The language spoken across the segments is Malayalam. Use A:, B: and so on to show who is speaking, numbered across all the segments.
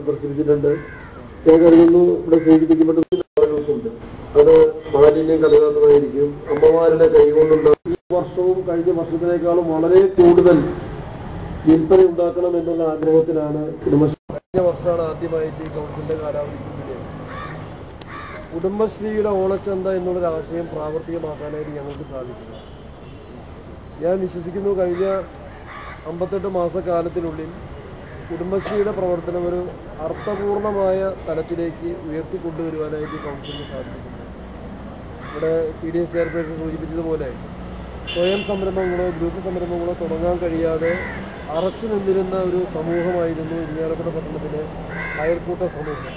A: പ്രചരിച്ചിട്ടുണ്ട്. ഞാൻ കരുതുന്നു ഇവിടെ സൂചിപ്പിക്കപ്പെട്ട ആളുകൾക്കുണ്ട്. അത് മാലിന്യം കലരാത്തതായിരിക്കും. അമ്മമാരുടെ കൈകൊണ്ടുണ്ടാകും. ഈ വർഷവും കഴിഞ്ഞ വർഷത്തിനേക്കാളും വളരെ കൂടുതൽ വിൽപ്പന ഉണ്ടാക്കണം എന്നുള്ള ആഗ്രഹത്തിലാണ് കുടുംബശ്രീ. കഴിഞ്ഞ വർഷമാണ് ആദ്യമായിട്ട് ഈ കൗൺസിലിന്റെ കാലാവധിക്കുള്ളിൽ കുടുംബശ്രീയുടെ ഓണച്ചന്ത എന്നുള്ളൊരു ആശയം പ്രാവർത്തികമാക്കാനായിട്ട് ഞങ്ങൾക്ക് സാധിച്ചത്. ഞാൻ വിശ്വസിക്കുന്നു കഴിഞ്ഞ 58 മാസക്കാലത്തിനുള്ളിൽ കുടുംബശ്രീയുടെ പ്രവർത്തനം ഒരു അർത്ഥപൂർണമായ തലത്തിലേക്ക് ഉയർത്തിക്കൊണ്ടുവരുവാനായിട്ട് കൗൺസിലിന് സാധിച്ചിട്ടുണ്ട്. ഇവിടെ CDS ചെയർപേഴ്സൺ സൂചിപ്പിച്ചതുപോലെ സ്വയം സംരംഭങ്ങളോ ഗ്രൂപ്പ് സംരംഭങ്ങളോ തുടങ്ങാൻ കഴിയാതെ അറച്ചു നിന്നിരുന്ന ഒരു സമൂഹമായിരുന്നു ഇരിങ്ങാലക്കുട പട്ടണത്തിലെ അയൽക്കൂട്ട സമൂഹം.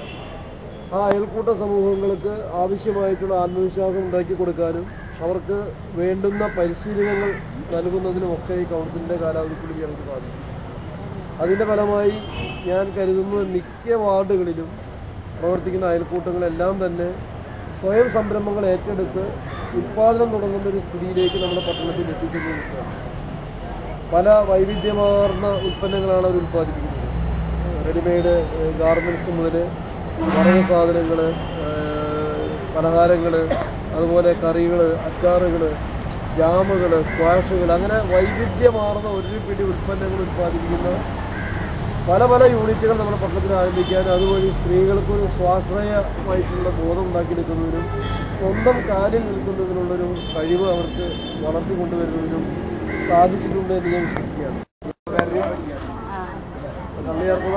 A: ആ അയൽക്കൂട്ട സമൂഹങ്ങൾക്ക് ആവശ്യമായിട്ടുള്ള ആത്മവിശ്വാസം ഉണ്ടാക്കി കൊടുക്കാനും അവർക്ക് വേണ്ടുന്ന പരിശീലനങ്ങൾ നൽകുന്നതിനുമൊക്കെ ഈ കൗൺസിലിൻ്റെ കാലാവധിക്കുള്ളിൽ ഞങ്ങൾക്ക് സാധിക്കും. അതിൻ്റെ ഫലമായി ഞാൻ കരുതുന്നു മിക്ക വാർഡുകളിലും പ്രവർത്തിക്കുന്ന അയൽക്കൂട്ടങ്ങളെല്ലാം തന്നെ സ്വയം സംരംഭങ്ങൾ ഏറ്റെടുത്ത് ഉൽപ്പാദനം തുടങ്ങുന്ന ഒരു സ്ഥിതിയിലേക്ക് നമ്മുടെ പട്ടണത്തിൽ എത്തിച്ചുകൊണ്ടിരിക്കുകയാണ്. പല വൈവിധ്യമാർന്ന ഉൽപ്പന്നങ്ങളാണ് അവർ ഉൽപ്പാദിപ്പിക്കുന്നത്. റെഡിമെയ്ഡ് ഗാർമെൻറ്റ്സ് മുതൽ വറക സാധനങ്ങൾ, പലഹാരങ്ങൾ, അതുപോലെ കറികൾ, അച്ചാറുകൾ, ജാമുകൾ, സ്ക്വാഷുകൾ, അങ്ങനെ വൈവിധ്യമാർന്ന ഒരു പിടി ഉൽപ്പന്നങ്ങൾ ഉൽപ്പാദിപ്പിക്കുന്ന പല പല യൂണിറ്റുകൾ നമ്മുടെ പട്ടണത്തിൽ ആരംഭിക്കാനും അതുവഴി സ്ത്രീകൾക്കൊരു സ്വാശ്രയമായിട്ടുള്ള ബോധം ഉണ്ടാക്കിയെടുക്കുന്നതിനും സ്വന്തം കാര്യം നിൽക്കുന്നതിനുള്ളൊരു കഴിവ് അവർക്ക് വളർത്തിക്കൊണ്ടുവരുന്നതിനും സാധിച്ചിട്ടുണ്ട് എന്ന് ഞാൻ വിശ്വസിക്കുകയാണ്. കള്ളിയേർക്കുക